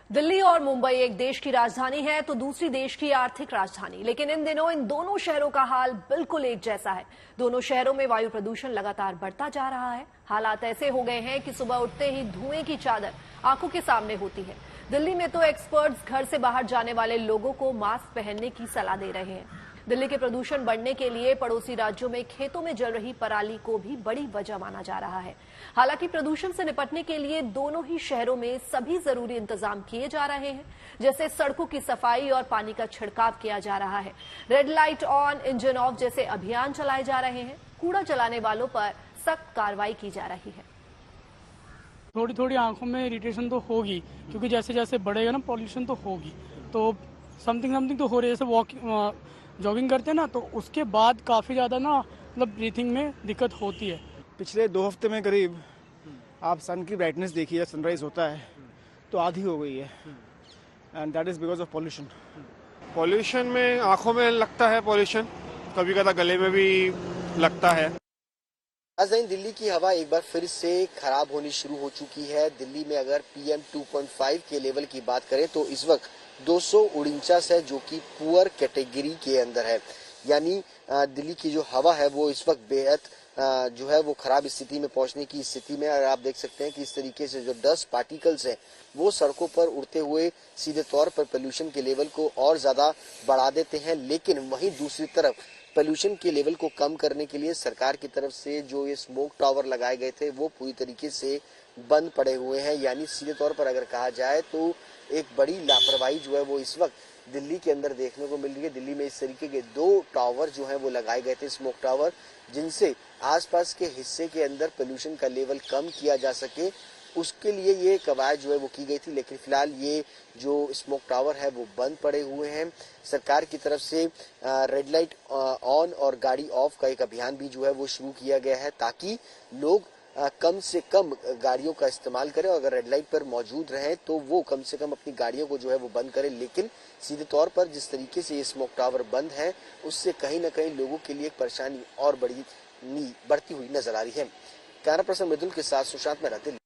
दिल्ली और मुंबई एक देश की राजधानी है तो दूसरी देश की आर्थिक राजधानी, लेकिन इन दिनों इन दोनों शहरों का हाल बिल्कुल एक जैसा है। दोनों शहरों में वायु प्रदूषण लगातार बढ़ता जा रहा है। हालात ऐसे हो गए हैं कि सुबह उठते ही धुएं की चादर आंखों के सामने होती है। दिल्ली में तो एक्सपर्ट्स घर से बाहर जाने वाले लोगों को मास्क पहनने की सलाह दे रहे हैं। दिल्ली के प्रदूषण बढ़ने के लिए पड़ोसी राज्यों में खेतों में जल रही पराली को भी बड़ी वजह माना जा रहा है। हालांकि प्रदूषण से निपटने के लिए दोनों ही शहरों में सभी जरूरी इंतजाम किए जा रहे हैं, जैसे सड़कों की सफाई और पानी का छिड़काव किया जा रहा है। Red light on, engine of जैसे अभियान चलाए जा रहे हैं। कूड़ा जलाने वालों पर सख्त कार्रवाई की जा रही है। थोड़ी थोड़ी आंखों में इरिटेशन तो होगी, क्योंकि जैसे जैसे बढ़ेगा ना पॉल्यूशन तो होगी, तो समथिंग तो हो रही है। जैसे वॉकिंग जॉगिंग करते हैं ना, तो उसके बाद काफ़ी ज़्यादा ना मतलब ब्रीथिंग में दिक्कत होती है। पिछले 2 हफ्ते में करीब आप सन की ब्राइटनेस देखिए, सनराइज होता है तो आधी हो गई है, and that is because of pollution. Pollution में आंखों में लगता है, पॉल्यूशन कभी कदा गले में भी लगता है। राजधानी दिल्ली की हवा एक बार फिर से खराब होनी शुरू हो चुकी है। दिल्ली में अगर PM 2.5 के लेवल की बात करें तो इस वक्त 249 है, जो कि पुअर कैटेगरी के अंदर है। यानी दिल्ली की जो हवा है वो इस वक्त बेहद जो है वो खराब स्थिति में पहुंचने की स्थिति में। और आप देख सकते हैं कि इस तरीके से जो डस्ट पार्टिकल्स हैं वो सड़कों पर उड़ते हुए सीधे तौर पर पोल्यूशन के लेवल को और ज्यादा बढ़ा देते हैं। लेकिन वहीं दूसरी तरफ पोल्यूशन के लेवल को कम करने के लिए सरकार की तरफ से जो ये स्मोक टावर लगाए गए थे वो पूरी तरीके से बंद पड़े हुए हैं। यानी सीधे तौर पर अगर कहा जाए तो एक बड़ी लापरवाही जो है वो इस वक्त दिल्ली के अंदर देखने को मिल रही है। दिल्ली में इस तरीके के 2 टावर जो हैं वो लगाए गए थे, स्मोक टावर, जिनसे आसपास के हिस्से के अंदर पोल्यूशन का लेवल कम किया जा सके, उसके लिए ये कवायद जो है वो की गई थी। लेकिन फिलहाल ये जो स्मोक टावर है वो बंद पड़े हुए हैं। सरकार की तरफ से रेड लाइट ऑन और गाड़ी ऑफ का एक अभियान भी जो है वो शुरू किया गया है, ताकि लोग कम से कम गाड़ियों का इस्तेमाल करें। और अगर रेड लाइट पर मौजूद रहें तो वो कम से कम अपनी गाड़ियों को जो है वो बंद करें। लेकिन सीधे तौर पर जिस तरीके से ये स्मोक टावर बंद है, उससे कहीं ना कहीं लोगों के लिए एक परेशानी और बढ़ती हुई नजर आ रही है। कैमरा पर्सन मृदुल के साथ सुशांत मेहरा, दिल्ली।